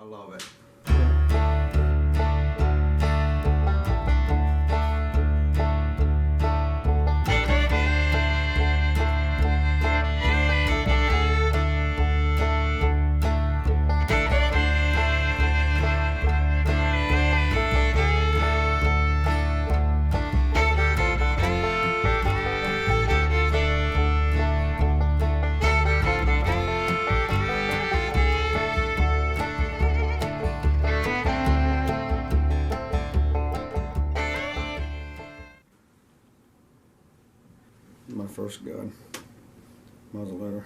love it. My first gun, muzzleloader.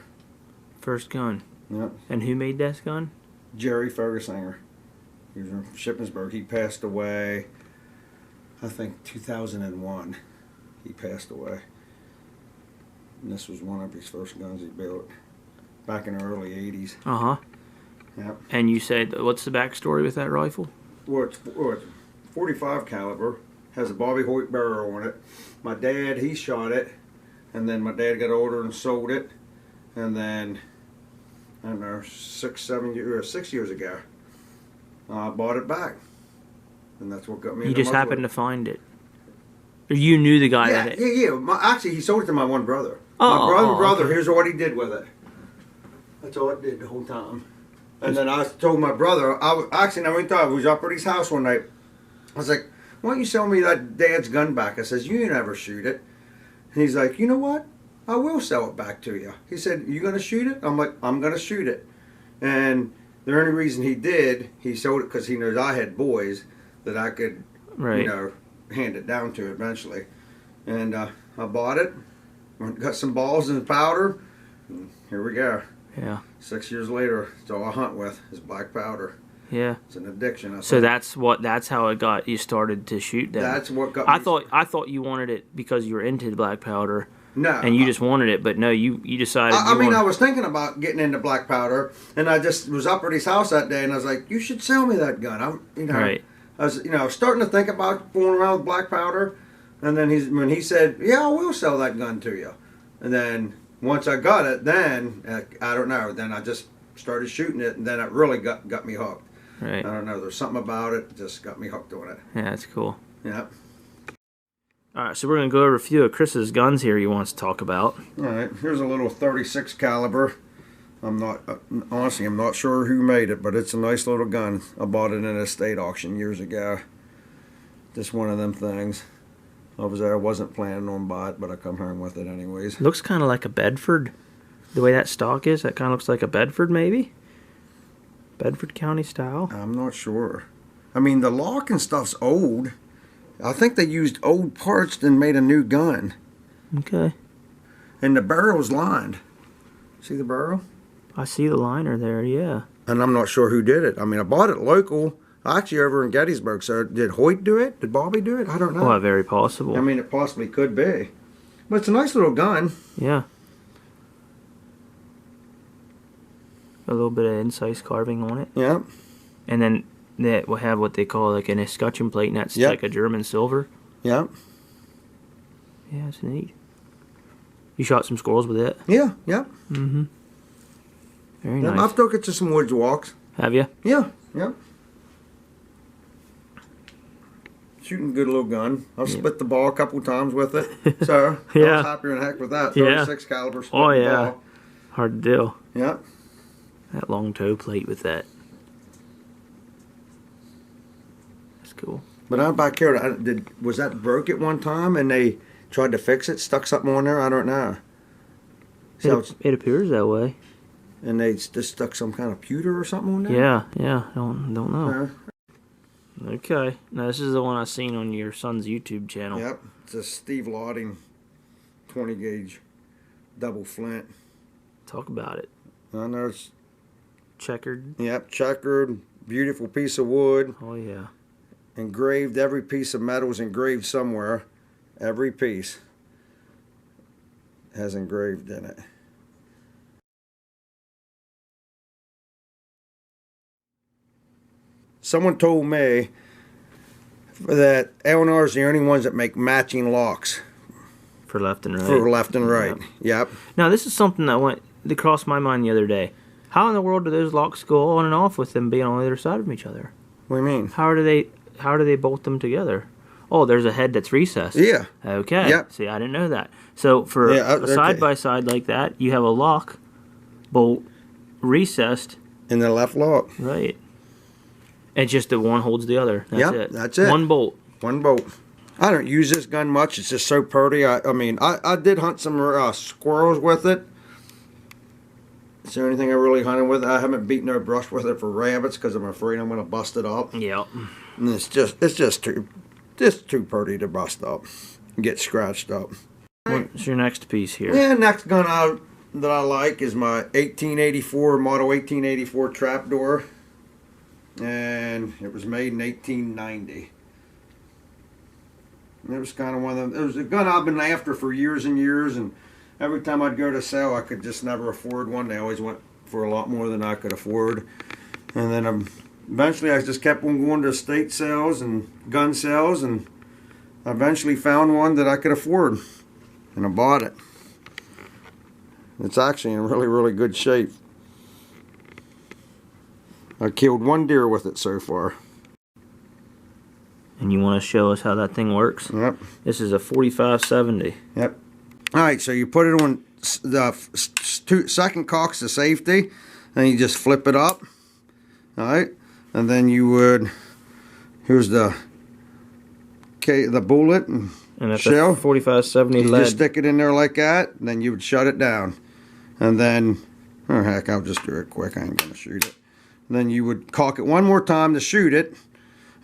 First gun. Yep. And who made that gun? Jerry Fergusinger. He was from Shippensburg. He passed away, I think, 2001. He passed away. And this was one of his first guns he built back in the early 80s. Uh-huh. Yep. And you said, what's the backstory with that rifle? Well, it's 45 caliber. Has a Bobby Hoyt barrel on it. My dad, he shot it. And then my dad got older and sold it. And then, I don't know, 6 years ago, I bought it back. And that's what got me You into just muzzleloader. happened to find it. Or you knew the guy Yeah, that it... yeah. Actually, he sold it to my one brother. Oh, My brother, okay. here's what he did with it. That's all it did the whole time. And then I told my brother, I was up at his house one night. I was like, why don't you sell me that dad's gun back? I says, you never shoot it. And he's like, you know what? I will sell it back to you. He said, you going to shoot it? I'm like, I'm going to shoot it. And the only reason he did, he sold it because he knows I had boys that I could, Right. you know, hand it down to eventually. And I bought it, got some balls and powder, and here we go. Yeah. 6 years later, it's all I hunt with is black powder. Yeah. It's an addiction. So that's how it got you started to shoot then. That's what got I me. thought you wanted it because you were into the black powder. No. And you just wanted it, but no, you decided. I was thinking about getting into black powder, and I just was up at his house that day, and I was like, "You should sell me that gun." Right. I was, starting to think about going around with black powder, and then when he said, "Yeah, I will sell that gun to you," and then once I got it, then I don't know, then I just started shooting it, and then it really got me hooked. Right. I don't know. There's something about it that just got me hooked on it. Yeah, that's cool. Yeah. All right, so we're gonna go over a few of Chris's guns here he wants to talk about. All right. Here's a little 36 caliber. Honestly, I'm not sure who made it, but it's a nice little gun. I bought it in an estate auction years ago. Just one of them things. I wasn't planning on buying it, but I come home with it anyways. Looks kind of like a Bedford. The way that stock is, that kind of looks like a Bedford maybe. Bedford County style. I'm not sure. I mean, the lock and stuff's old. I think they used old parts and made a new gun. Okay. And the barrel's lined. See the barrel? I see the liner there, yeah. And I'm not sure who did it. I mean, I bought it local, actually over in Gettysburg. So did Hoyt do it? Did Bobby do it? I don't know. Oh, very possible. I mean, it possibly could be. But it's a nice little gun. Yeah. A little bit of incise carving on it. Yeah. And then that will have what they call like an escutcheon plate, and that's Yep. like a German silver. Yeah. Yeah, it's neat. You shot some squirrels with it? Yeah. Yeah. Mm-hmm. Very Yeah, nice. I've took it to some woods walks. Have you? Yeah. Yeah. Shooting a good little gun. I've split the ball a couple times with it. So I Yeah. was happier than heck with that. Yeah. 36 caliber split Oh, the yeah. ball. Hard to do. Yeah. That long toe plate with that. That's cool. But I'm back here. Was that broke at one time and they tried to fix it? Stuck something on there? I don't know. So It appears that way. and they just stuck some kind of pewter or something on there? Yeah. Don't know. Okay. Now this is the one I seen on your son's YouTube channel. Yep. It's a Steve Lotting 20 gauge double flint. Talk about it. I know it's Checkered. checkered, beautiful piece of wood. Oh yeah. Engraved, every piece of metal is engraved somewhere. Every piece has engraved in it. Someone told me that L&R is the only ones that make matching locks For left and right. for left and right. Yep. Yep. Now this is something that crossed my mind the other day. How in the world do those locks go on and off with them being on the other side of each other? What do you mean? How do they bolt them together? Oh, there's a head that's recessed. Yeah. Okay. Yep. See, I didn't know that. So for a side by side like that, you have a lock bolt recessed In the left lock. right. And just the one holds the other. That's it. That's it. One bolt. One bolt. I don't use this gun much. It's just so pretty. I mean, I did hunt some squirrels with it. It's the only thing I really hunted with. I haven't beat no brush with it for rabbits because I'm afraid I'm going to bust it up. Yep. And it's just too pretty to bust up and get scratched up. What's your next piece here? Yeah, next gun that I like is my 1884 model 1884 trapdoor, and it was made in 1890. And it was kind of one of them. It was a gun I've been after for years and years, and every time I'd go to sell, I could just never afford one. They always went for a lot more than I could afford, and then eventually I just kept on going to estate sales and gun sales, and I eventually found one that I could afford, and I bought it. It's actually in really, really good shape. I killed one deer with it so far. And you want to show us how that thing works? Yep. This is a 4570. Yep. All right, so you put it on the second cock's the safety, and you just flip it up. All right, and then you would. Here's the bullet and that's shell. a 4570 You lead. just stick it in there like that, and then you would shut it down, and then, oh heck, I'll just do it quick. I ain't gonna shoot it. And then you would cock it one more time to shoot it,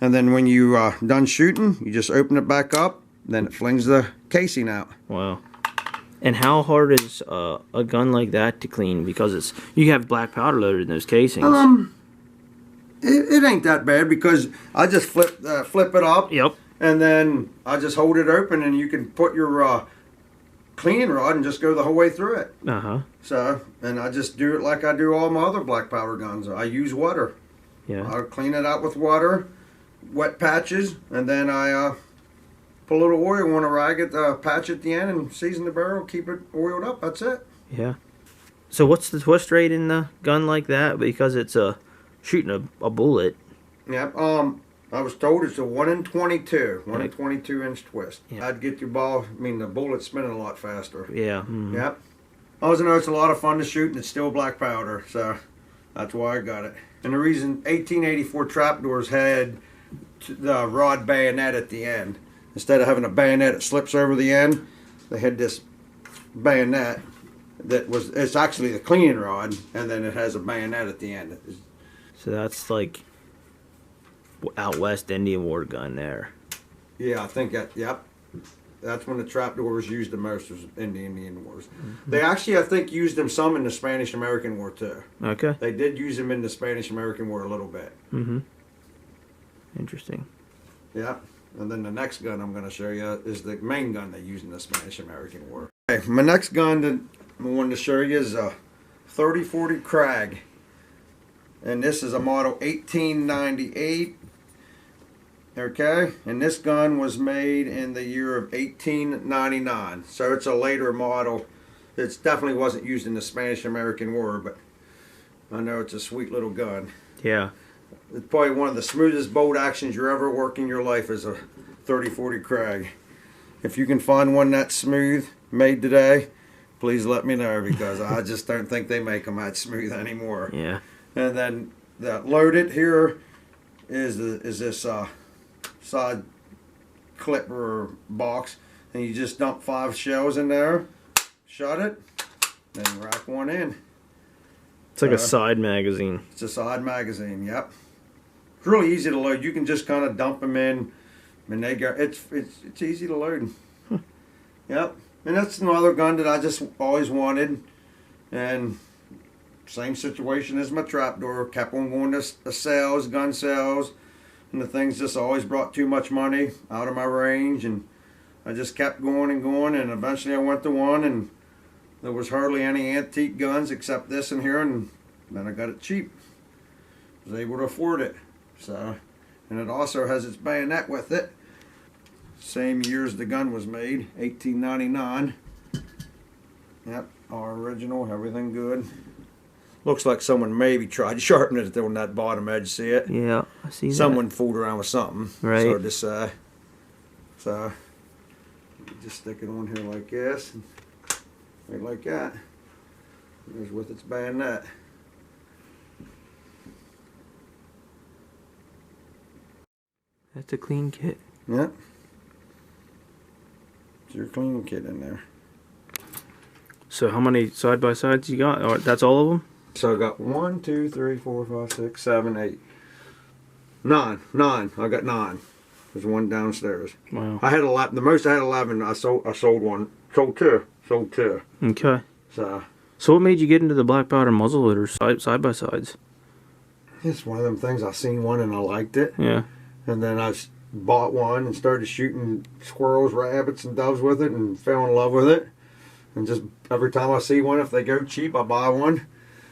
and then when you done shooting, you just open it back up. Then it flings the casing out. Wow. And how hard is a gun like that to clean? Because you have black powder loaded in those casings. It ain't that bad because I just flip it up. Yep. And then I just hold it open, and you can put your cleaning rod and just go the whole way through it. Uh-huh. So, and I just do it like I do all my other black powder guns. I use water. Yeah. I clean it out with water, wet patches, and then I put a little oil on a rag at the patch at the end and season the barrel, keep it oiled up. That's it. Yeah. So what's the twist rate in the gun like that? Because it's shooting a bullet. Yep. I was told it's a 1 in 22, 1 in 22 inch twist. Yeah. I'd get your ball. I mean, the bullet's spinning a lot faster. Yeah. Mm-hmm. Yep. I also know it's a lot of fun to shoot, and it's still black powder, so that's why I got it. And the reason 1884 trapdoors had the rod bayonet at the end, instead of having a bayonet that slips over the end, they had this bayonet it's actually the cleaning rod, and then it has a bayonet at the end. So that's like out west Indian war gun there. Yeah, I think that, yep. That's when the trapdoor was used the most, was in the Indian Wars. Mm-hmm. They actually, I think, used them some in the Spanish-American War, too. Okay. They did use them in the Spanish-American War a little bit. Mm-hmm. Interesting. Yeah. And then the next gun I'm going to show you is the main gun they used in the Spanish-American War. Okay, my next gun that I wanted to show you is a 3040 Krag. And this is a model 1898. Okay, and this gun was made in the year of 1899, so it's a later model. It definitely wasn't used in the Spanish-American War, but I know it's a sweet little gun. Yeah. It's probably one of the smoothest bolt actions you ever work in your life is a 3040 Krag. If you can find one that's smooth, made today, please let me know, because I just don't think they make them that smooth anymore. Yeah. And then the loaded here is this side clipper box, and you just dump 5 shells in there, shut it, then rack one in. It's like a side magazine. It's a side magazine. Yep. It's really easy to load. You can just kind of dump them in, and they go. It's easy to load. Yep. And that's another gun that I just always wanted, and same situation as my trapdoor. Kept on going to sales, gun sales. And the things just always brought too much money out of my range, and I just kept going and going, and eventually I went to one, and there was hardly any antique guns except this in here, and then I got it cheap. I was able to afford it. So, and it also has its bayonet with it. Same year as the gun was made, 1899. Yep, all original, everything good. Looks like someone maybe tried sharpening it on that bottom edge. See it? Yeah, I see that. Someone fooled around with something. Right. So this so just stick it on here like this, and right like that. There's with its bayonet. That's a clean kit. Yep. It's your cleaning kit in there. So how many side-by-sides you got? Oh, that's all of them? So I got 1, 2, 3, 4, 5, 6, 7, 8, 9. I got 9. There's one downstairs. Wow. I had 11. The most I had 11. I sold one. Sold two. Okay. So what made you get into the black powder muzzleloader side-by-sides? it's one of them things. I seen one and I liked it. Yeah. And then I bought one and started shooting squirrels, rabbits, and doves with it, and fell in love with it. And just every time I see one, if they go cheap, I buy one.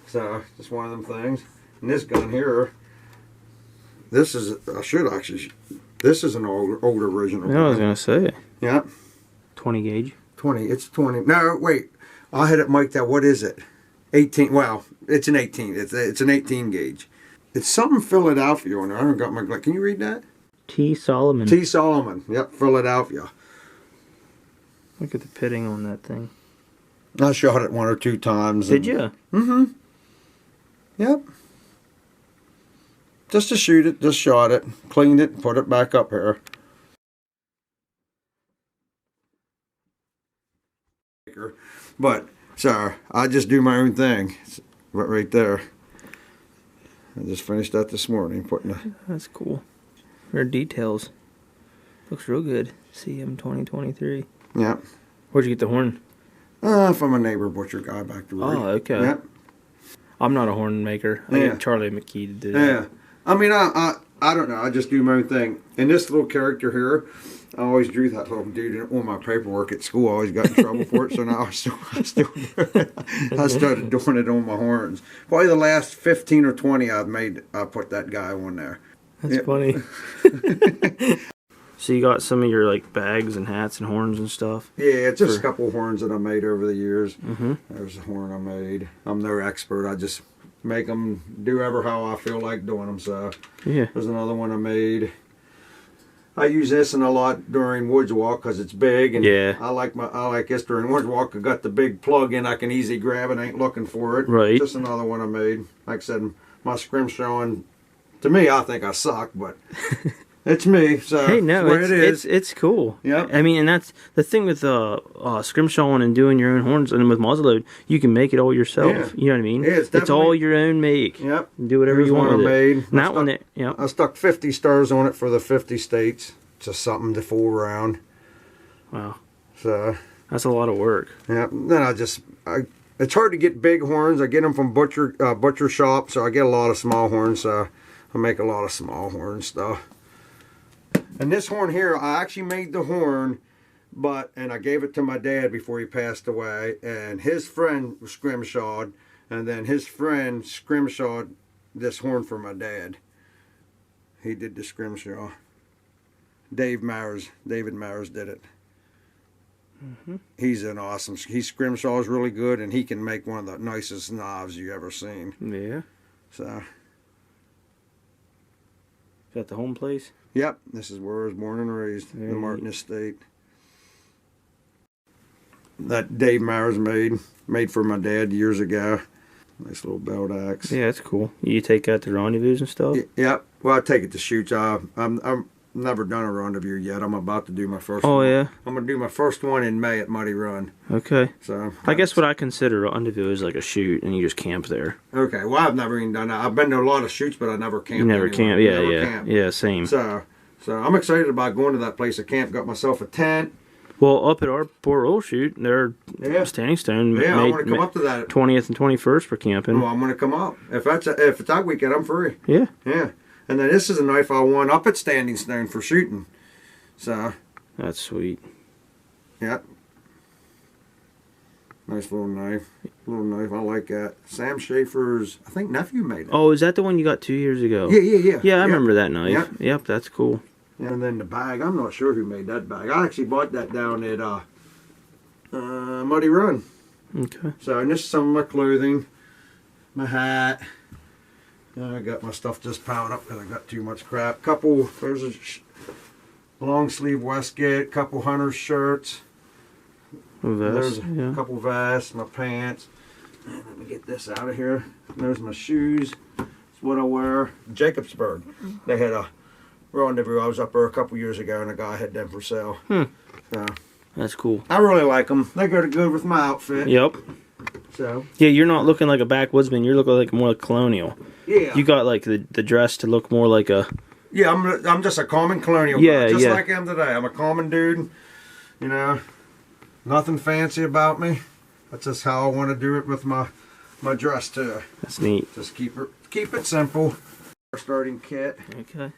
So just one of them things. And this gun here, this is this is an older original. Yeah, I was gonna say. Yeah. 20 gauge. 20. It's 20. No, wait. I had it mic'd out. What is it? 18. Well, it's an 18. It's an 18 gauge. It's something Philadelphia on there. I haven't got my. Can you read that? T. Solomon. T. Solomon. Yep, Philadelphia. Look at the pitting on that thing. I shot it 1 or 2 times. Did you? Mm-hmm. Yep. Just to shoot it, just shot it, cleaned it, put it back up here. But, so, I just do my own thing. It's right there. I just finished that this morning, putting the... That's cool. Rare details. Looks real good. CM 2023. Yeah. Where'd you get the horn? From a neighbor butcher guy back to Rory. Oh, okay. Yep. I'm not a horn maker. I get Charlie McKee to do that. Yeah. I mean, I don't know. I just do my own thing. And this little character here, I always drew that little dude on my paperwork at school. I always got in trouble for it. So now I started doing it on my horns. Probably the last 15 or 20 I put that guy on there. That's funny. So you got some of your like bags and hats and horns and stuff? Yeah, it's just a couple of horns that I made over the years. Mm-hmm. There's a horn I made. I'm no expert. I just make them do ever how I feel like doing them. So yeah, there's another one I made. I use this a lot during woods walk because it's big, and yeah, I like this during woods walk. I got the big plug in. I can easy grab it. I ain't looking for it. Right. Just another one I made. Like I said, my scrimshawing. To me, I think I suck, but it's me. So hey, no, it's cool. Yeah. I mean, and that's the thing with scrimshawing and doing your own horns, and with muzzleload, you can make it all yourself. Yeah. You know what I mean? Yeah, it's all your own make. Yep. Do whatever you want with it. And that one, yeah. I stuck 50 stars on it for the 50 states. Just something to fool around. Wow. So that's a lot of work. Yeah. Then it's hard to get big horns. I get them from butcher shop, so I get a lot of small horns. So I make a lot of small horn stuff. And this horn here, I actually made the horn, and I gave it to my dad before he passed away. And his friend scrimshawed, and then his friend scrimshawed this horn for my dad. He did the scrimshaw. David Mowers did it. Mm-hmm. He's an awesome. He scrimshaws really good, and he can make one of the nicest knives you ever seen. Yeah. So. Is that the home place? Yep. This is where I was born and raised, the Martin Estate. That Dave Mowers made for my dad years ago. Nice little belt axe. Yeah, that's cool. You take that to rendezvous and stuff? Yep. Well, I take it to shoots. I'm never done a rendezvous yet. I'm about to do my first one. Oh, yeah? I'm going to do my first one in May at Muddy Run. Okay. So I guess what I consider rendezvous is like a shoot, and you just camp there. Okay. Well, I've never even done that. I've been to a lot of shoots, but I never camped. You never camp. Yeah. Yeah, same. So I'm excited about going to that place at camp. Got myself a tent. Well, up at our Port Royal shoot, they're Standing Stone. Yeah, I want to come up to that. 20th and 21st for camping. Well, I'm going to come up. If it's that weekend, I'm free. Yeah. Yeah. And then this is a knife I won up at Standing Stone for shooting. So. That's sweet. Yep. Nice little knife. I like that. Sam Schaefer's, I think, nephew made it. Oh, is that the one you got 2 years ago? Yeah. Yeah, I remember that knife. Yep, that's cool. And then the bag, I'm not sure who made that bag. I actually bought that down at Muddy Run. Okay. So, and this is some of my clothing. my hat. I got my stuff just piled up because I got too much crap. There's a long sleeve waistcoat, couple hunter's shirts. There's a couple vests, my pants. And let me get this out of here. There's my shoes. It's what I wear. Jacobsburg. They had a Rendezvous. I was up there a couple years ago, and a guy had them for sale. So, that's cool. I really like them. They go good with my outfit. Yep. So. Yeah, you're not looking like a backwoodsman. You're looking like more like colonial. Yeah. You got like the dress to look more like a. Yeah, I'm just a common colonial guy, just like I am today. I'm a common dude, you know, nothing fancy about me. That's just how I want to do it with my dress too. That's neat. Just keep it simple. Starting kit. Okay.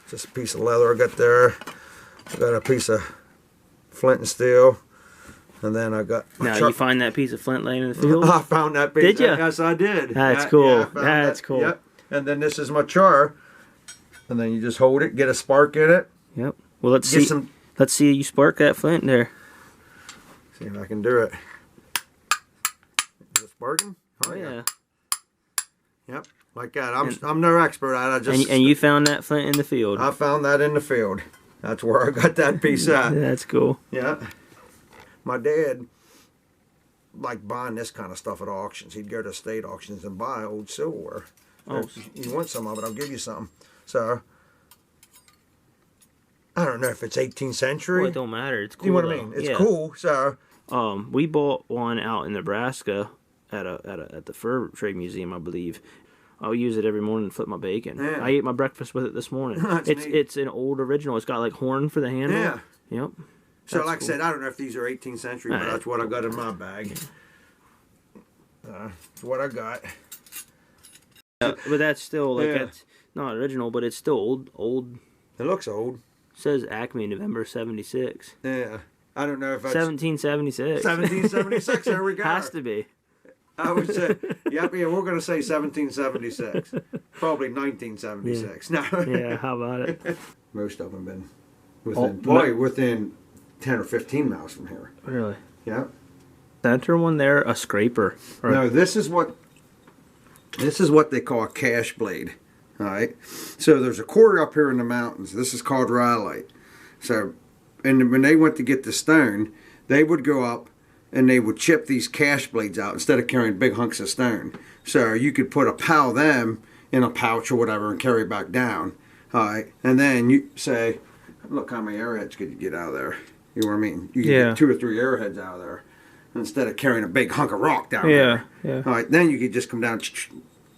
Just a piece of leather I got there. I got a piece of flint and steel. And then I got... Now, you find that piece of flint laying in the field? I found that piece. Did you? Yes, I did. That's cool. Yeah, That's cool. Yep. And then this is my char. And then you just hold it, get a spark in it. Yep. Well, let's see you spark that flint there. See if I can do it. Is it sparking? Oh, yeah. Yep. Like that. I'm no expert at it. And you found that flint in the field? I found that in the field. That's where I got that piece at. That's cool. Yeah. My dad liked buying this kind of stuff at auctions. He'd go to state auctions and buy old silverware. Oh. If you want some of it, I'll give you some. So, I don't know if it's 18th century. Well, it don't matter. It's cool. You know what I mean? It's cool. So, we bought one out in Nebraska at the Fur Trade Museum, I believe. I'll use it every morning to flip my bacon. Yeah. I ate my breakfast with it this morning. It's an old original. It's got like horn for the handle. Yeah. Yep. So like I said, I don't know if these are 18th century, but that's what I got in my bag. That's what I got. But that's still like that's not original, but it's still old. It looks old. It says Acme November 76. Yeah. I don't know if that's 1776. 1776. There we go. Has to be. I would say, yeah, we're going to say 1776. Probably 1976. Yeah. No. Yeah, how about it? Most of them been within 10 or 15 miles from here. Really? Yeah. Center one there, a scraper. No, this is what they call a cash blade. All right. So there's a quarry up here in the mountains. This is called rhyolite. So, and when they went to get the stone, they would go up and they would chip these cash blades out instead of carrying big hunks of stone. So you could put a pile of them in a pouch or whatever and carry it back down. All right. And then you say, look how many arrowheads could you get out of there. You know what I mean? You can get 2 or 3 arrowheads out of there instead of carrying a big hunk of rock down there. Yeah. All right. Then you could just come down and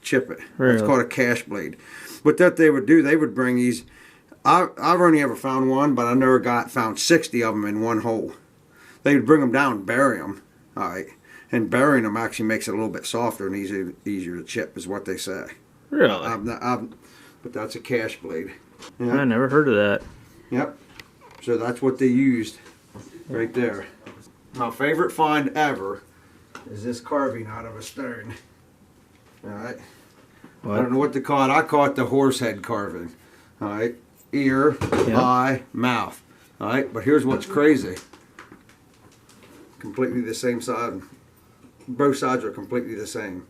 chip it. Really? It's called a cash blade. But that they would do, they would bring these. I've only ever found one, but I never found 60 of them in one hole. They would bring them down and bury them. All right. And burying them actually makes it a little bit softer and easier to chip, is what they say. Really? But that's a cash blade. Yeah. I never heard of that. Yep. So that's what they used right there. My favorite find ever is this carving out of a stone. All right. What? I don't know what to call it. I call it the horse head carving. All right. Ear, eye, mouth. All right. But here's what's crazy. Completely the same side. Both sides are completely the same.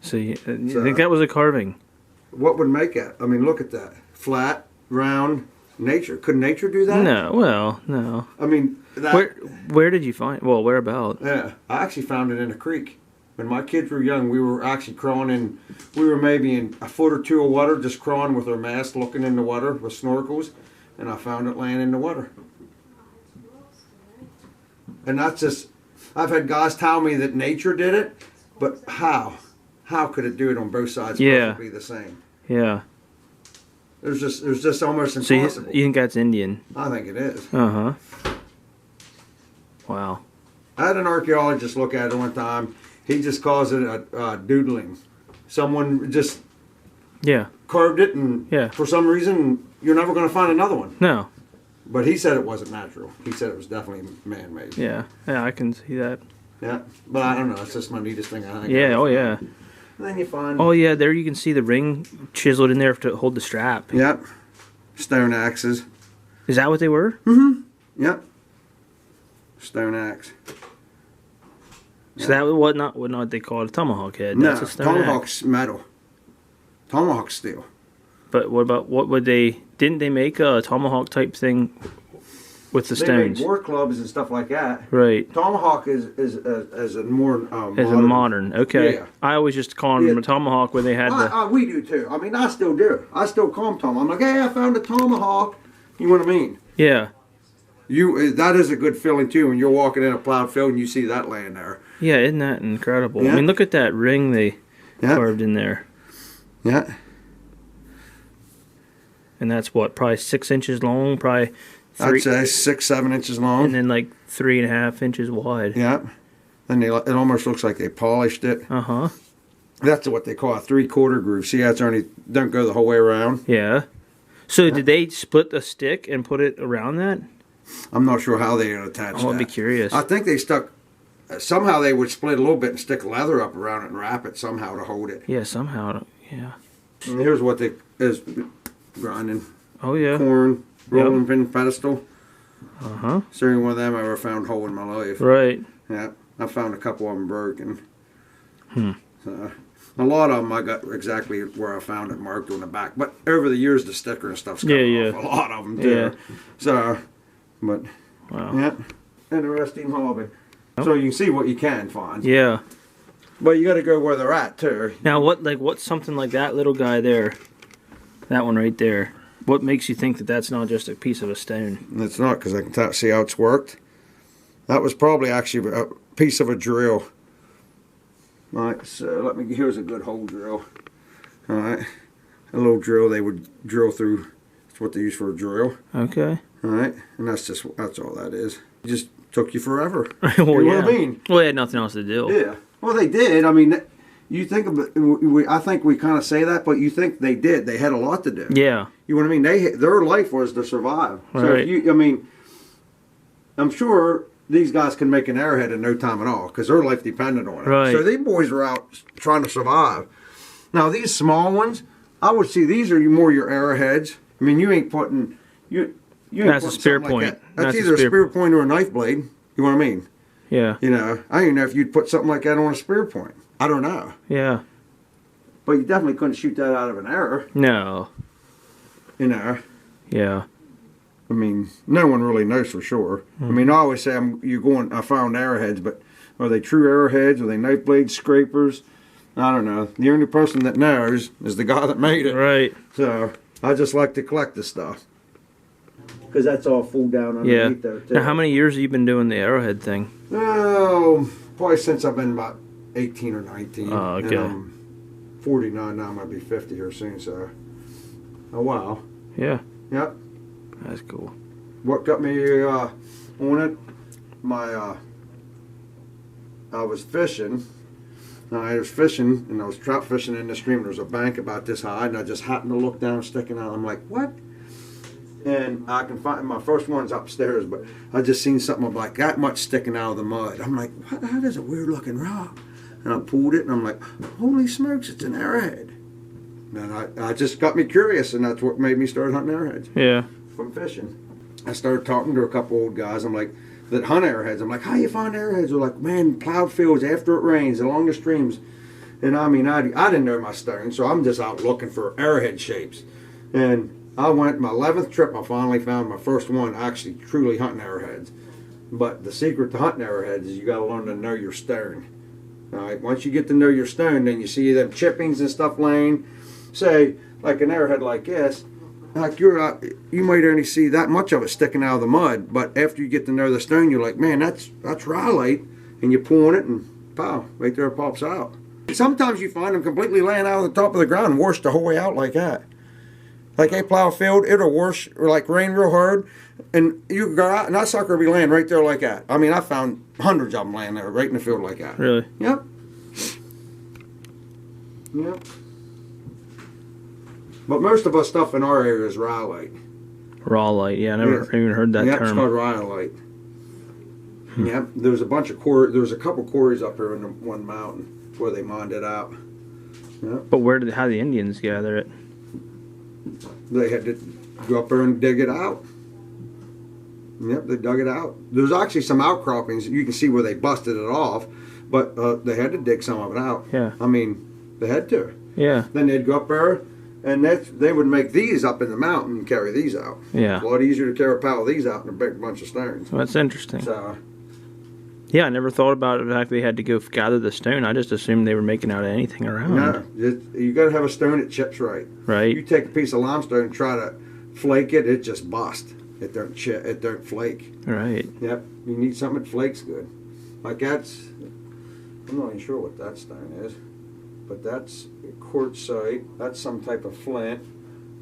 So you think that was a carving? What would make it? I mean, look at that. Flat, round, nature. Could nature do that? No, well, no. I mean, that... Where did you find... Well, whereabout? Yeah, I actually found it in a creek. When my kids were young, we were actually crawling in... We were maybe in a foot or two of water, just crawling with our mask, looking in the water with snorkels, and I found it laying in the water. And that's just... I've had guys tell me that nature did it, but how? How could it do it on both sides perfectly the same? Yeah. There's just almost impossible. So you think that's Indian? I think it is. Uh-huh. Wow. I had an archaeologist look at it one time. He just calls it a doodling. Someone just carved it, and for some reason, you're never going to find another one. No. But he said it wasn't natural. He said it was definitely man-made. Yeah, I can see that. Yeah, but I don't know. It's just my neatest thing I think. Yeah, oh yeah. And then you find... Oh yeah, there you can see the ring chiseled in there to hold the strap. Yep. Stone axes. Is that what they were? Mm-hmm. Yep. Stone axe. So that was what they call a tomahawk head. No, That's a stone tomahawk's metal. Tomahawk's steel. But what would they? Didn't they make a tomahawk type thing with the stones? They make war clubs and stuff like that. Right. Tomahawk is a more As a modern. Okay. Yeah. I always just call them a tomahawk when they had the. We do too. I mean, I still do. I still call them tomahawk. I'm like, hey, I found a tomahawk. You know what I mean? Yeah. That is a good feeling too when you're walking in a plowed field and you see that laying there. Yeah, isn't that incredible? Yeah. I mean, look at that ring they carved in there. Yeah. And that's what, probably 6 inches long, probably I'd say 6-7 inches long. And then like 3.5 inches wide. Yeah. And it almost looks like they polished it. Uh-huh. That's what they call a 3/4 groove. See, that's only don't go the whole way around. Yeah. So did they split the stick and put it around that? I'm not sure how they attached that. I'd be curious. I think they stuck. Somehow they would split a little bit and stick leather up around it and wrap it somehow to hold it. Yeah, somehow. Yeah. And here's what they is grinding. Oh yeah. Corn, rolling pin pedestal. Uh-huh. It's the only one of them I ever found whole in my life. Right. Yeah. I found a couple of them broken. So, a lot of them I got exactly where I found it marked on the back. But over the years, the sticker and stuff's come off. A lot of them too. Yeah. So, but, yeah. Interesting hobby. So you can see what you can find. Yeah. But you got to go where they're at too. Now, what's something like that little guy there? That one right there. What makes you think that that's not just a piece of a stone? It's not, because I can see how it's worked. That was probably actually a piece of a drill. All right, so here's a good hole drill. All right, a little drill they would drill through. That's what they use for a drill. Okay. All right, and that's all that is. It just took you forever. Well, you know what I mean? Well, they had nothing else to do. Yeah. Well, they did. I mean, you think of it. I think we kind of say that, but you think they did. They had a lot to do. Yeah. You know what I mean? Their life was to survive. Right. So I mean, I'm sure these guys can make an arrowhead in no time at all because their life depended on it. Right. So these boys are out trying to survive. Now these small ones, I would see these are more your arrowheads. I mean, you ain't putting you. That's a spear point. Like that. That's either a spear point or a knife blade. You know what I mean? Yeah. You know, I don't even know if you'd put something like that on a spear point. I don't know. Yeah. But you definitely couldn't shoot that out of an arrow. No. You know. Yeah. I mean, no one really knows for sure. I mean, I always say I found arrowheads, but are they true arrowheads? Are they knife blade scrapers? I don't know. The only person that knows is the guy that made it. Right. So I just like to collect the stuff. Because that's all full down underneath there, too. Now, how many years have you been doing the arrowhead thing? Oh, probably since I've been about 18 or 19. Oh, okay. And I'm 49 now. I'm going to be 50 here soon, so. Oh, wow. Yeah. Yep. That's cool. What got me on it? I was fishing. I was fishing, and I was trout fishing in the stream. There was a bank about this high, and I just happened to look down, sticking out. I'm like, what? And I can find my first one's upstairs, but I just seen something like that much sticking out of the mud. I'm like, what? That is a weird looking rock. And I pulled it, and I'm like, holy smokes, it's an arrowhead. And I just got me curious, and that's what made me start hunting arrowheads. Yeah. From fishing. I started talking to a couple old guys. I'm like, that hunt arrowheads. I'm like, how you find arrowheads? They're like, man, plowed fields after it rains along the streams. And I mean, I didn't know my stone, so I'm just out looking for arrowhead shapes. And I went my 11th trip. I finally found my first one actually truly hunting arrowheads. But the secret to hunting arrowheads is you got to learn to know your stone. All right. Once you get to know your stone, then you see them chippings and stuff laying. Say like an arrowhead like this. Like you might only see that much of it sticking out of the mud, but after you get to know the stone, you're like, man, that's rhyolite, and you pull on it, and pow, right there it pops out. Sometimes you find them completely laying out of the top of the ground and wash the whole way out like that. Like a plow field, it'll wash or like rain real hard, and you go out, and that sucker will be laying right there like that. I mean, I found hundreds of them laying there right in the field like that. Really? Yep. Yep. But most of us stuff in our area is rhyolite. Rhyolite, yeah, I never even heard that term. term. It's called rhyolite. Yep, there's a bunch of there's a couple quarries up here in the one mountain where they mined it out. Yep. But how the Indians gather it? They had to go up there and dig it out. Yep, they dug it out. There's actually some outcroppings. You can see where they busted it off. But they had to dig some of it out. Yeah. I mean, they had to. Yeah. Then they'd go up there, and they would make these up in the mountain and carry these out. Yeah. It's a lot easier to carry a pile of these out than a big bunch of stones. Well, that's interesting. So, yeah, I never thought about the fact they had to go gather the stone. I just assumed they were making out of anything around. no, you got to have a stone that chips right. Right. You take a piece of limestone and try to flake it, it just busts. It don't chip. It don't flake. Right. Yep. You need something that flakes good. Like that's. I'm not even sure what that stone is, but that's quartzite. That's some type of flint.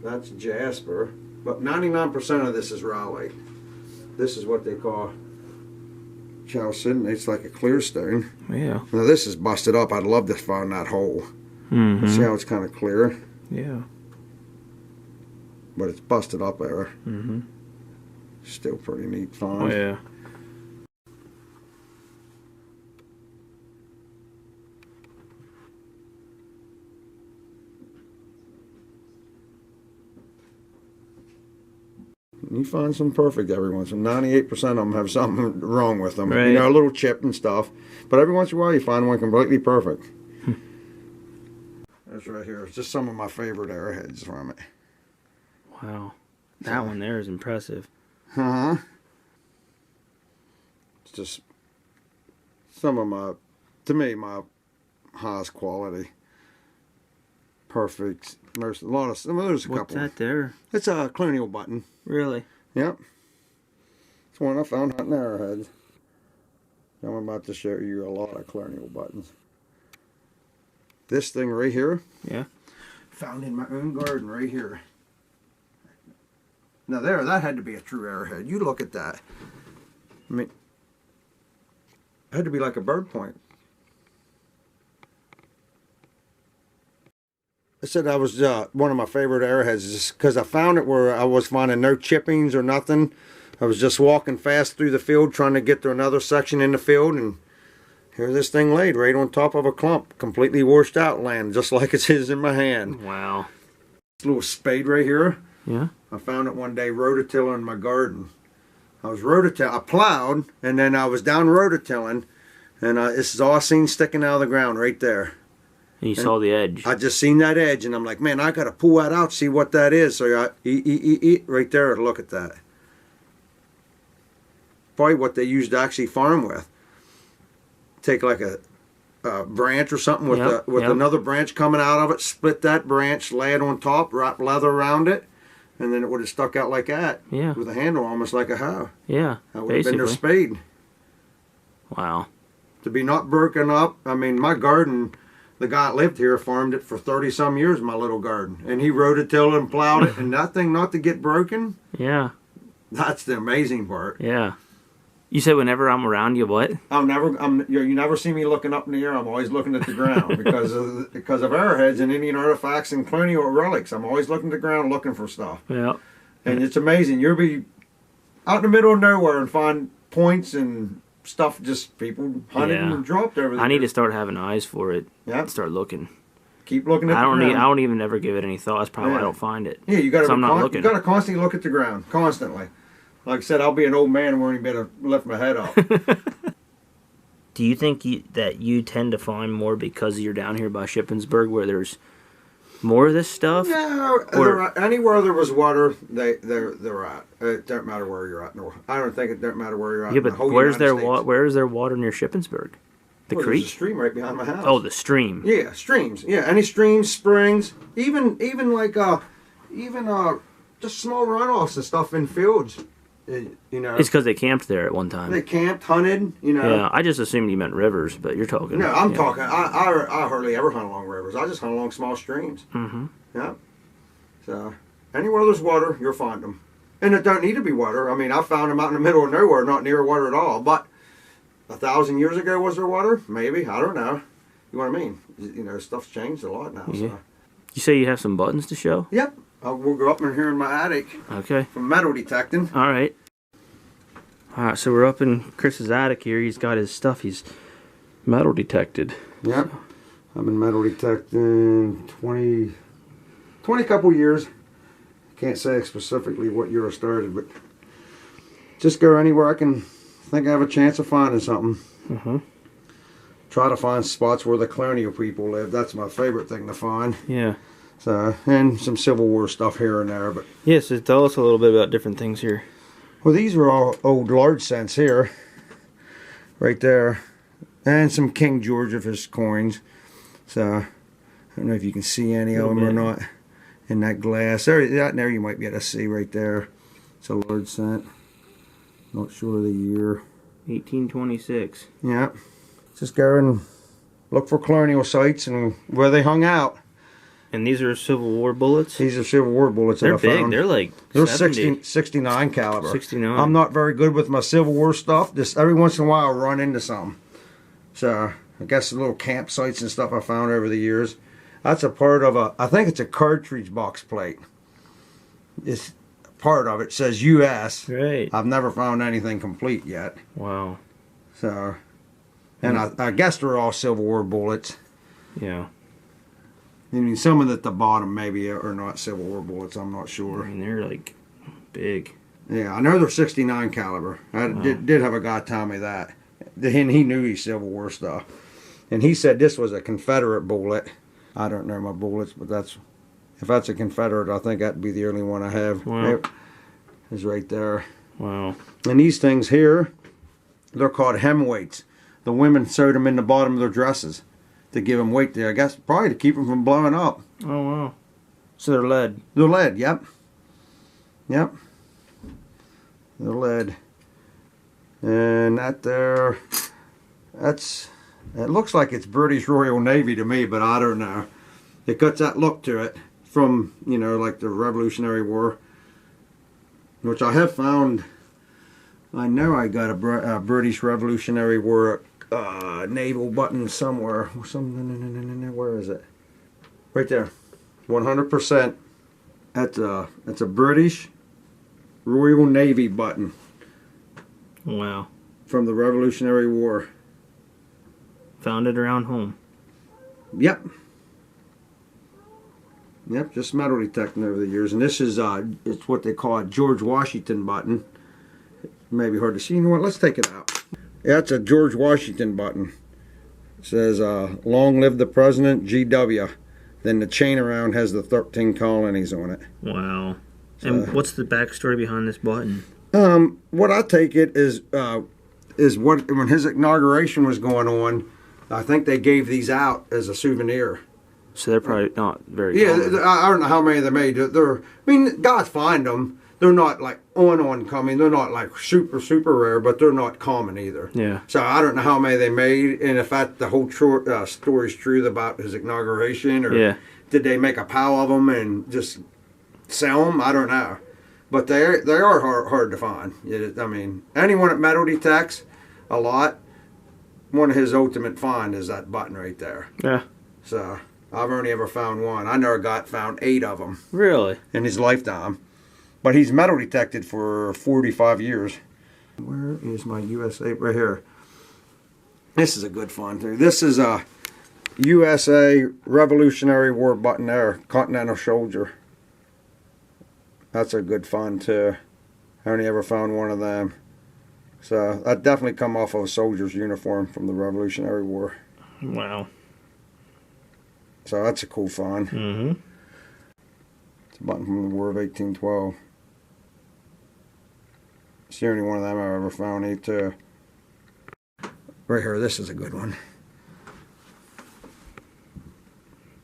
That's jasper. But 99% of this is rhyolite. This is what they call chalcedony. It's like a clear stone. Yeah. Now this is busted up. I'd love to find that hole. Mm-hmm. See how it's kind of clear? Yeah. But it's busted up there. Mm-hmm. Still pretty neat find. Oh, yeah. You find some perfect every once in a while. 98% of them have something wrong with them. Right. You know, a little chip and stuff. But every once in a while you find one completely perfect. That's right here. It's just some of my favorite arrowheads from it. Wow. That one there is impressive. Uh-huh. It's just some of my, to me, my highest quality. Perfect. There's a lot of, there's a What's couple. that there? It's a colonial button. Really? Yep. It's one I found hunting arrowheads. I'm about to show you a lot of colonial buttons. This thing right here. Yeah. Found in my own garden right here. Now there, that had to be a true arrowhead. You look at that. I mean, it had to be like a bird point. I said that was one of my favorite arrowheads just because I found it where I was finding no chippings or nothing. I was just walking fast through the field trying to get to another section in the field, and here this thing laid right on top of a clump, completely washed out land, just like it is in my hand. Wow. This little spade right here. Yeah. I found it one day rototilling in my garden. I was rototilling, I plowed, and then I was down rototilling, and this is all I seen sticking out of the ground right there. And you saw the edge. I just seen that edge, and I'm like, man, I got to pull that out, see what that is. So I right there, look at that. Probably what they used to actually farm with. Take like a branch or something with another branch coming out of it, split that branch, lay it on top, wrap leather around it, and then it would have stuck out like that. Yeah. With a handle almost like a hoe. Yeah. That would have been their spade. Wow. To be not broken up. I mean, my garden, the guy that lived here farmed it for 30-some years, my little garden. And he rototilled and plowed it, and that thing not to get broken. Yeah. That's the amazing part. Yeah. You said whenever I'm around you, what? You never see me looking up in the air. I'm always looking at the ground because of arrowheads and Indian artifacts and colonial relics. I'm always looking at the ground looking for stuff. Yeah. And it's amazing. You'll be out in the middle of nowhere and find points and stuff just people hunted and dropped over there. I need to start having eyes for it. Yeah. Start looking. Keep looking at the ground. I don't even ever give it any thought. That's probably why I don't find it. Yeah, you got to you got to constantly look at the ground, constantly. Like I said, I'll be an old man and won't even be able to lift my head up. Do you think that you tend to find more because you're down here by Shippensburg where there's more of this stuff? No, anywhere there was water, they're at. It don't matter where you're at. No, I don't think it don't matter where you're at. Yeah, but where is there water near Shippensburg? The creek? There's a stream right behind my house. Oh, the stream. Yeah, streams. Yeah, any streams, springs, even like just small runoffs and stuff in fields. You know, it's because they camped there at one time. They camped, hunted, you know. Yeah, I just assumed you meant rivers, but you're talking. No, I'm talking. I hardly ever hunt along rivers. I just hunt along small streams. Mm-hmm. Yeah. So anywhere there's water, you'll find them, and it don't need to be water. I mean, I found them out in the middle of nowhere, not near water at all. But 1,000 years ago, was there water? Maybe. I don't know. You know what I mean? You know, stuff's changed a lot now. Yeah. So. You say you have some buttons to show? Yep. We'll go up in here in my attic. Okay. From metal detecting. All right. All right, so we're up in Chris's attic here. He's got his stuff. He's metal detected. Yep. I've been metal detecting 20 couple years. Can't say specifically what year I started, but just go anywhere I can think I have a chance of finding something. Mm-hmm. try to find spots where the colonial people live. That's my favorite thing to find. Yeah. So, and some Civil War stuff here and there. But yes, so tell us a little bit about different things here. well, these are all old large cents here, right there, and some King George of his coins. So I don't know if you can see any of them or not in that glass. There you might be able to see right there. It's a large cent. Not sure of the year. 1826. Yeah. Just go and look for colonial sites and where they hung out. And these are Civil War bullets? These are Civil War bullets that They're I big. found. They're like They're 69 caliber. 69. I'm not very good with my Civil War stuff. Just every once in a while I run into some. So I guess the little campsites and stuff I found over the years. That's a part of I think it's a cartridge box plate. It's part of it says U.S. Right. I've never found anything complete yet. Wow. So, and I guess they're all Civil War bullets. Yeah. I mean, some of them at the bottom maybe are not Civil War bullets. I'm not sure. I mean, they're like big. Yeah, I know they're 69 caliber. I did have a guy tell me that. And he knew his Civil War stuff. And he said this was a Confederate bullet. I don't know my bullets, but if that's a Confederate, I think that'd be the only one I have. Wow. It's right there. Wow. And these things here, they're called hem weights. The women sewed them in the bottom of their dresses to give them weight there. I guess probably to keep them from blowing up. Oh, wow. So they're lead. They're lead, yep. Yep. They're lead. And that there, it looks like it's British Royal Navy to me, but I don't know. It got that look to it from, you know, like the Revolutionary War, which I have found. I know I got a British Revolutionary War naval button somewhere. Where is it? Right there. 100%. That's a British Royal Navy button. Wow. From the Revolutionary War. Found it around home. Yep. Yep, just metal detecting over the years. And this is, it's what they call a George Washington button. It may be hard to see. You know what, let's take it out. Yeah, it's a George Washington button. It says, long live the president, GW. Then the chain around has the 13 colonies on it. Wow. So, and what's the backstory behind this button? What I take it is when his inauguration was going on, I think they gave these out as a souvenir. So they're probably not very common. I don't know how many they made. I mean, guys find them. They're not like oncoming. They're not like super rare, but they're not common either. Yeah. So I don't know how many they made, and if the whole story's true about his inauguration, or did they make a pile of them and just sell them? I don't know. But they are hard to find. I mean, anyone that metal detects a lot, one of his ultimate find is that button right there. Yeah. So I've only ever found one. I know a guy found 8 of them. Really? In his lifetime. But he's metal detected for 45 years. Where is my USA? Right here. This is a good find too. This is a USA Revolutionary War button there. Continental Soldier. That's a good find too. I only ever found one of them. So that definitely come off of a soldier's uniform from the Revolutionary War. Wow. So that's a cool find. Mm-hmm. It's a button from the War of 1812. It's the only one of them I've ever found. Too. Right here, this is a good one.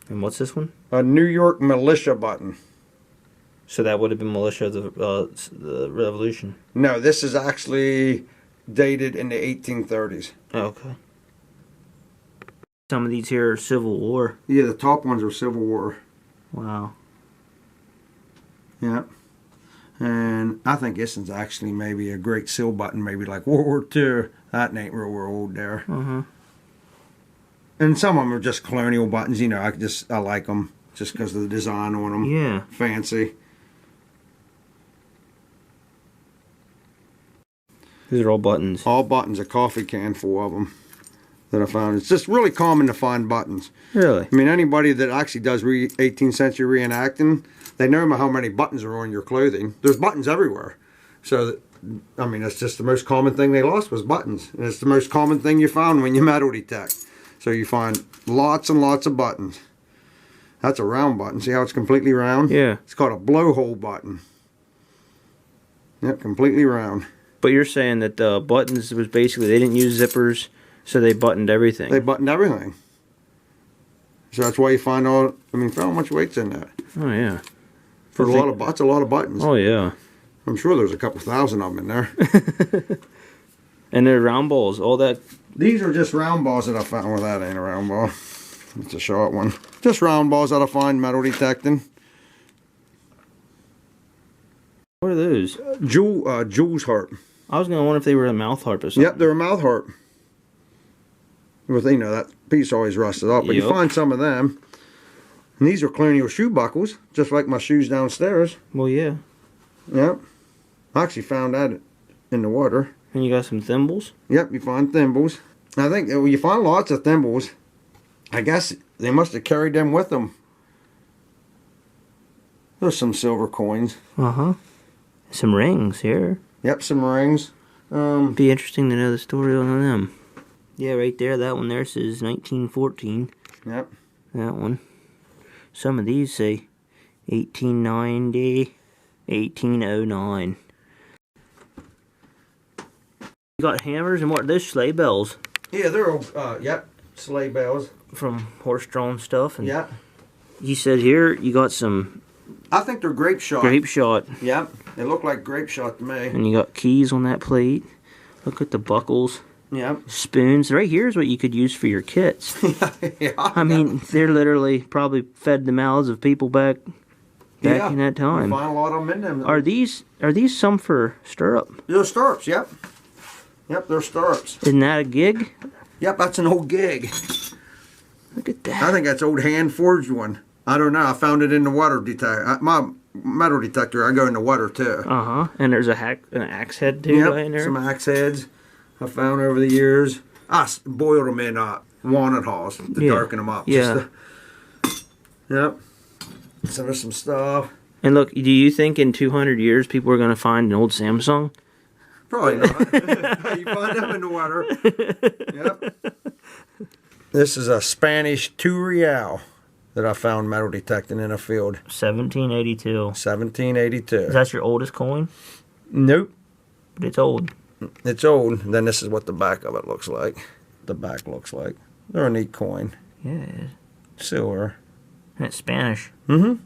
And what's this one? A New York militia button. So that would have been militia of the Revolution. No, this is actually dated in the 1830s. Oh, okay. Some of these here are Civil War. Yeah, the top ones are Civil War. Wow. Yeah. And I think this one's actually maybe a Great Seal button, maybe like World War II. That ain't real old there. Uh-huh. And some of them are just colonial buttons, you know, I like them just because of the design on them. Yeah. Fancy. These are all buttons. All buttons, a coffee can full of them that I found. It's just really common to find buttons. Really? I mean, anybody that actually does 18th century reenacting, they know how many buttons are on your clothing. There's buttons everywhere. So, I mean, that's just the most common thing they lost was buttons. And it's the most common thing you found when you metal detect. So you find lots and lots of buttons. That's a round button. See how it's completely round? Yeah. It's called a blowhole button. Yep, completely round. But you're saying that the buttons was basically, they didn't use zippers, so they buttoned everything. They buttoned everything. So that's why you find all, I mean, how much weight's in that? Oh, yeah. For that's a lot of buttons. Oh, yeah. I'm sure there's a couple thousand of them in there. And they're round balls, all that. These are just round balls that I found. Well, that ain't a round ball. It's a short one. Just round balls that I find metal detecting. What are those? Jules harp. I was going to wonder if they were a mouth harp or something. Yep, they're a mouth harp. Well, you know, that piece always rusted up. But you find some of them. And these are colonial shoe buckles, just like my shoes downstairs. Well, yeah. Yep. I actually found that in the water. And you got some thimbles? Yep, you find thimbles. I think you find lots of thimbles. I guess they must have carried them with them. There's some silver coins. Uh-huh. Some rings here. Yep, some rings. Be interesting to know the story on them. Yeah, right there. That one there says 1914. Yep. That one. Some of these say 1890, 1809. You got hammers and what are those, sleigh bells? Yeah, they're old, yep, sleigh bells. From horse-drawn stuff. And yeah. You said here you got some... I think they're grape shot. Grape shot. Yep, they look like grape shot to me. And you got keys on that plate. Look at the buckles. Yep. Spoons. Right here is what you could use for your kits. Yeah. I mean, they're literally probably fed the mouths of people back in that time. You find a lot of them in them. Are these some for stirrup? They're stirrups, yep. Yep, they're stirrups. Isn't that a gig? Yep, that's an old gig. Look at that. I think that's old hand forged one. I don't know. I found it in the water detector. My metal detector, I go in the water too. Uh-huh. And there's an axe head too right in there? Some axe heads I found over the years. I boiled them in walnut hulls to darken them up. Yeah. Yep. So there's some stuff. And look, do you think in 200 years people are going to find an old Samsung? Probably not. You find them in the water. Yep. This is a Spanish 2 real that I found metal detecting in a field. 1782. 1782. Is that your oldest coin? Nope. But it's old. It's old. Then this is what the back of it looks like. The back looks like. They're a neat coin. Yeah, it is. Silver. And it's Spanish. Mm-hmm.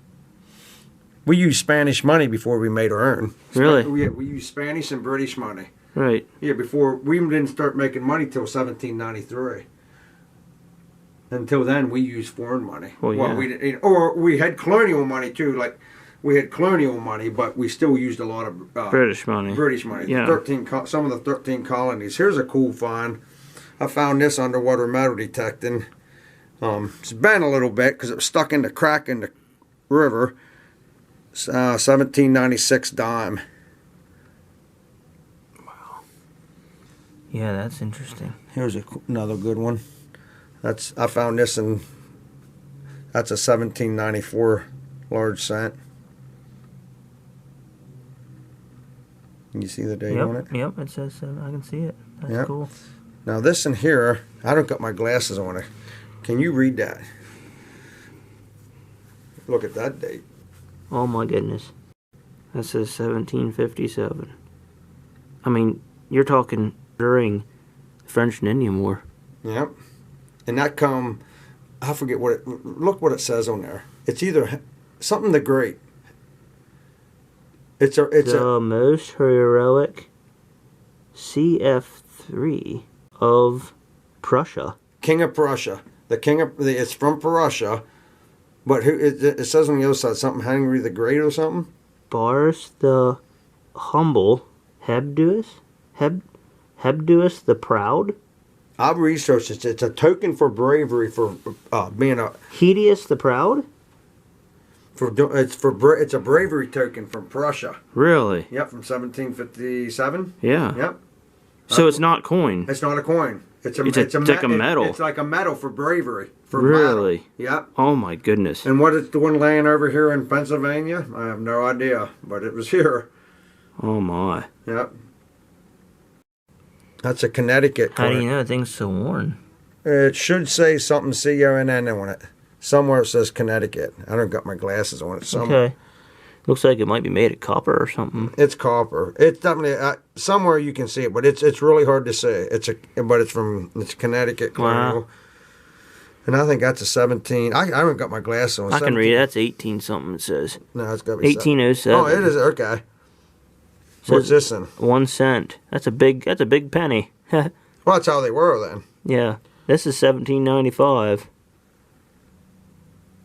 We used Spanish money before we made our own. Really? We used Spanish and British money. Right. Yeah, before we didn't start making money till 1793. Until then, we used foreign money. Well, yeah. Or we had colonial money too. Like we had colonial money, but we still used a lot of British money. British money. Yeah. Some of the 13 colonies. Here's a cool find. I found this underwater metal detecting. It's bent a little bit because it was stuck in the crack in the river. 1796 dime. Wow. Yeah, that's interesting. Here's another good one. I found this in. That's a 1794 large cent. Can you see the date on it? Yep, it says I can see it. That's cool. Now this in here, I don't got my glasses on it. Can you read that? Look at that date. Oh my goodness. That says 1757. I mean, you're talking during the French and Indian War. Yep. And that I forget what look what it says on there. It's either something the Great. It's the most heroic CF3 of Prussia. King of Prussia. It's from Prussia. But it says on the other side something Henry the Great or something? Boris the Humble, Hebduus the Proud. I've researched it. It's a token for bravery for being a... Hideous the Proud? It's a bravery token from Prussia. Really? Yep, from 1757. Yeah. Yep. So it's not coin. It's not a coin. It's like a medal. It's like a medal for bravery. Really? Battle. Yep. Oh my goodness. And what is the one laying over here in Pennsylvania? I have no idea, but it was here. Oh my. Yep. That's a Connecticut coin. How do you know things so worn? It should say something CONN on it. Somewhere it says Connecticut. I don't got my glasses on it. Somewhere. Okay. Looks like it might be made of copper or something. It's copper. It's definitely somewhere you can see it, but it's really hard to say. It's Connecticut colonial. Wow. And I think that's a 17. I haven't got my glasses on. I can read it. That's 18 something. It says. No, it's got to be 1807. Oh, it is okay. What's this in? 1 cent. That's a big penny. Well, that's how they were then. Yeah. This is 1795.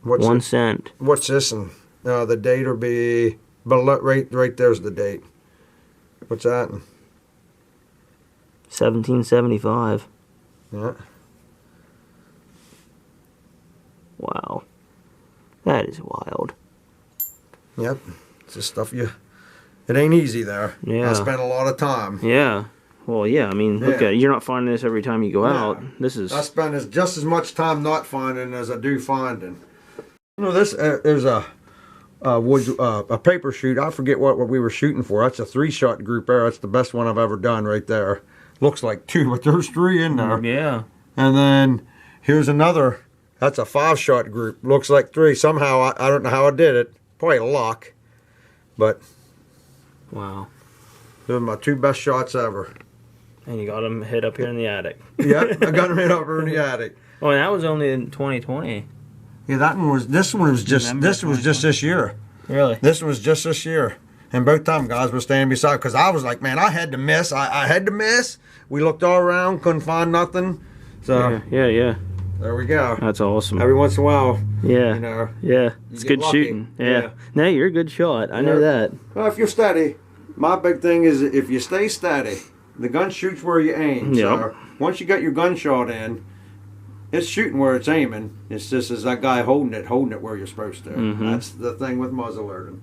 What's 1 cent. What's this in? The date will be below, right there's the date. What's that in? 1775. Yeah. Wow. That is wild. Yep. It's just stuff it ain't easy there. Yeah. I spent a lot of time. Yeah. Well, yeah, I mean, look at it. You're not finding this every time you go out. This is... I spend just as much time not finding as I do finding. You know, there's a paper shoot. I forget what we were shooting for. That's a 3-shot group there. That's the best one I've ever done right there. Looks like 2, but there's 3 in there. Yeah. And then here's another. That's a 5-shot group. Looks like 3. Somehow, I don't know how I did it. Probably luck. But... Wow. Those are my 2 best shots ever. And you got them hid up here in the attic. Yep, I got them hid up here in the attic. Oh, and that was only in 2020. Yeah, this one was just this year. Really? This one was just this year. And both time guys were standing beside, because I was like, man, I had to miss. I had to miss. We looked all around, couldn't find nothing. So yeah. There we go. That's awesome. Every once in a while, yeah, you know, yeah, it's good lucky. shooting. Yeah. No, you're a good shot. I know that. Well, if you're steady, my big thing is if you stay steady, the gun shoots where you aim. Yep. So once you got your gunshot in, it's shooting where it's aiming. It's just as that guy holding it where you're supposed to. Mm-hmm. That's the thing with muzzleloading.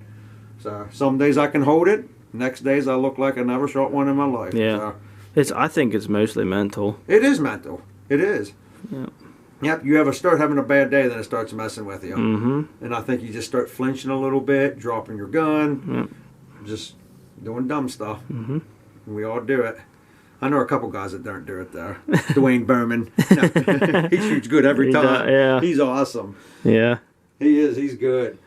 So some days I can hold it. Next days I look like I never shot one in my life. Yeah. So, I think it's mostly mental. it is mental. It is. Yeah. Yep. You start having a bad day, then it starts messing with you. Mm-hmm. And I think you just start flinching a little bit, dropping your gun, Yep. just doing dumb stuff. Mm-hmm. And we all do it. I know a couple guys that don't do it there. Dwayne Berman. No, he shoots good every time. Yeah. He's awesome. Yeah. He is. He's good.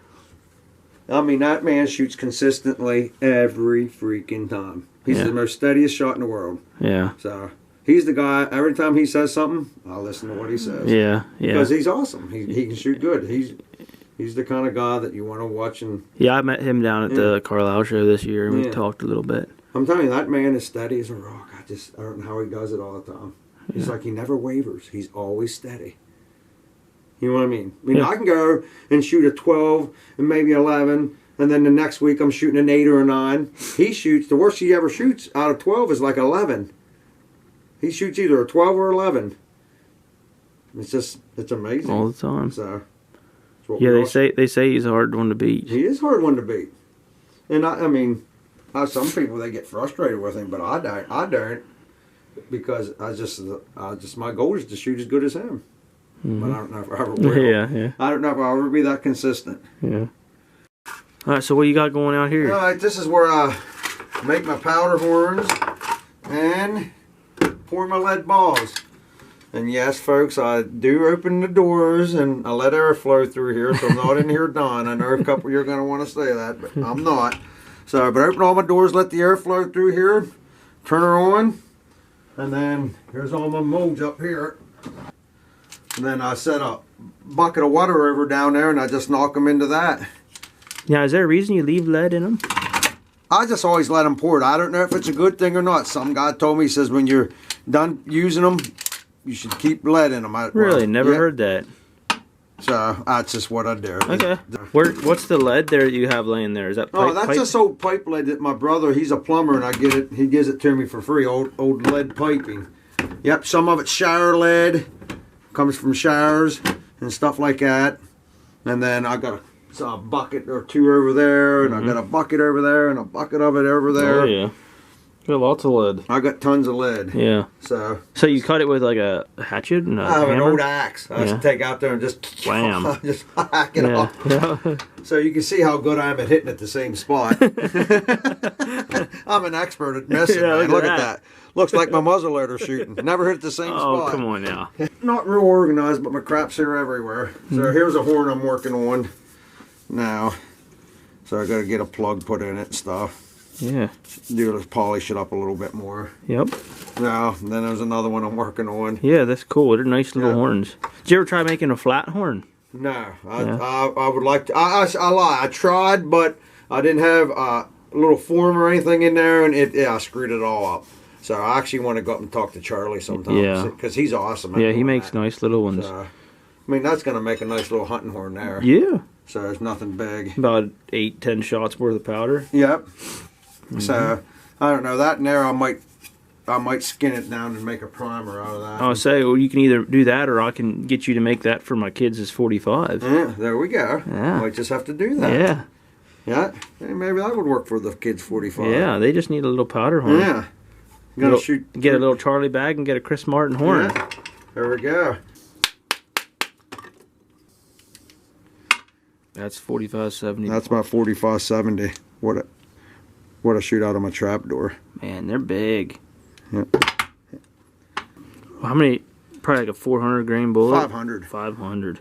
I mean, that man shoots consistently every freaking time. He's the most steadiest shot in the world. Yeah. So he's the guy. Every time he says something, I'll listen to what he says. Yeah. Because he's awesome. He can shoot good. He's the kind of guy that you want to watch. And Yeah, I met him down at the Carlisle show this year, and we talked a little bit. I'm telling you, that man is steady as a rock. I don't know how he does it all the time. He's like, he never wavers. He's always steady. You know what I mean? I can go and shoot a 12 and maybe 11, and then the next week I'm shooting an 8 or a 9. He shoots, the worst he ever shoots out of 12 is like 11. He shoots either a 12 or 11. It's amazing. All the time. So, they say he's a hard one to beat. He is a hard one to beat. And I mean, some people, they get frustrated with him, but I don't, because my goal is to shoot as good as him. Mm-hmm. But I don't know if I ever will. Yeah. I don't know if I'll ever be that consistent. Yeah. All right, so what you got going out here? All right, this is where I make my powder horns and pour my lead balls. And yes, folks, I do open the doors and I let air flow through here, so I'm not in here dying. I know a couple of you are going to want to say that, but I'm not. So, but open all my doors, let the air flow through here, turn her on, and then here's all my molds up here. And then I set a bucket of water over down there and I just knock them into that. Now, is there a reason you leave lead in them? I just always let them pour it. I don't know if it's a good thing or not. Some guy told me, he says, when you're done using them, you should keep lead in them. Really? Never heard that. So that's just what I do. Okay. What's the lead there you have laying there? Is that pipe? Oh, that's just old pipe lead that my brother, he's a plumber, and I get it. He gives it to me for free. Old lead piping. Yep. Some of it's shower lead, comes from showers and stuff like that. And then I got a bucket or 2 over there, and I got a bucket over there, and a bucket of it over there. Oh yeah. You got lots of lead. I got tons of lead. Yeah. So you cut it with like a hatchet and a I have hammer? an old axe. I just take out there and just wham, just hack it off. Yeah. So you can see how good I am at hitting at the same spot. I'm an expert at missing. Yeah, Man. look Look at at that. Looks like my muzzleloader shooting. Never hit the same Oh, spot. come on now. Not real organized, but my crap's here everywhere. So here's a horn I'm working on now. So I got to get a plug put in it and stuff. Yeah. Polish it up a little bit more. Yep. Now, and then there's another one I'm working on. Yeah, that's cool. They're nice little horns. Did you ever try making a flat horn? No, I would like to. I lie. I tried, but I didn't have a little form or anything in there, and I screwed it all up. So I actually want to go up and talk to Charlie sometime. Yeah. Because he's awesome. Yeah, he makes nice little ones. So, I mean, that's going to make a nice little hunting horn there. Yeah. So there's nothing big. About 8-10 shots worth of powder. Yep. So I don't know, that and there I might skin it down and make a primer out of that. I'll say, well, you can either do that or I can get you to make that for my kids' 45. Yeah, there we go. Yeah. Might just have to do that. Yeah. Yeah. Hey, maybe that would work for the kids' 45. Yeah, they just need a little powder horn. Yeah. You gotta get a little Charlie bag and get a Chris Martin horn. Yeah. There we go. That's 45-70. That's my 45-70. What I shoot out of my trapdoor. Man, they're big. Yep. How many? Probably like a 400 grain bullet. 500. 500.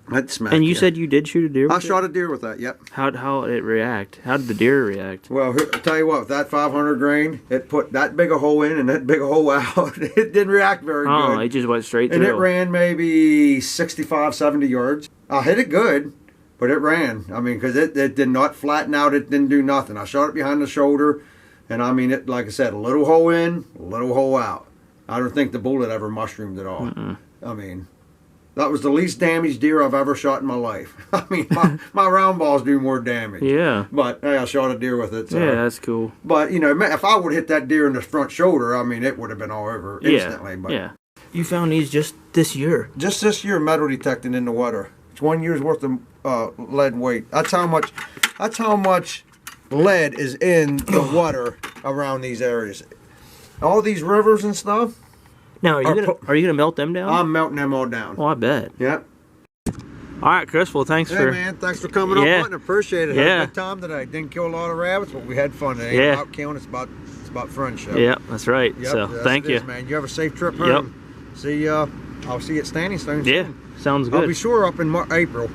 That smacked. And you said you did shoot a deer with I shot a deer with that, yep. How did it react? How did the deer react? Well, I'll tell you what, that 500 grain, it put that big a hole in and that big a hole out. It didn't react very good. Oh, it just went straight through. And it ran maybe 65, 70 yards. I hit it good, but it ran. I mean, because it did not flatten out. It didn't do nothing. I shot it behind the shoulder, and I mean, it, like I said, a little hole in, a little hole out. I don't think the bullet ever mushroomed at all. I mean, that was the least damaged deer I've ever shot in my life. I mean, my round balls do more damage. Yeah. But hey, I shot a deer with it. So. Yeah, that's cool. But, you know, if I would hit that deer in the front shoulder, I mean, it would have been all over instantly. But yeah. You found these just this year? Just this year, metal detecting in the water. It's 1 year's worth of lead weight. That's how much lead is in the water around these areas. All these rivers and stuff. Now, are you gonna melt them down? I'm melting them all down. Oh, I bet. Yep. All right, Chris. Well, thanks Hey, for. man, thanks for coming up hunting. Appreciate it. Had a good time today. Didn't kill a lot of rabbits, but we had fun. It ain't about killing. It's about friendship. Yeah, that's right. Yep, so thank you, man. You have a safe trip home. Yep. See, I'll see you at Standing Stone. Yeah, sounds good. I'll be sure up in April.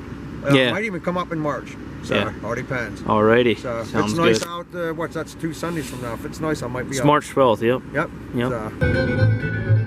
Yeah. Might even come up in March. So all depends. Alrighty. So if sounds it's nice good. out. That's 2 Sundays from now. If it's nice, I might be. It's March 12th. Yep. Yep. Yep. So.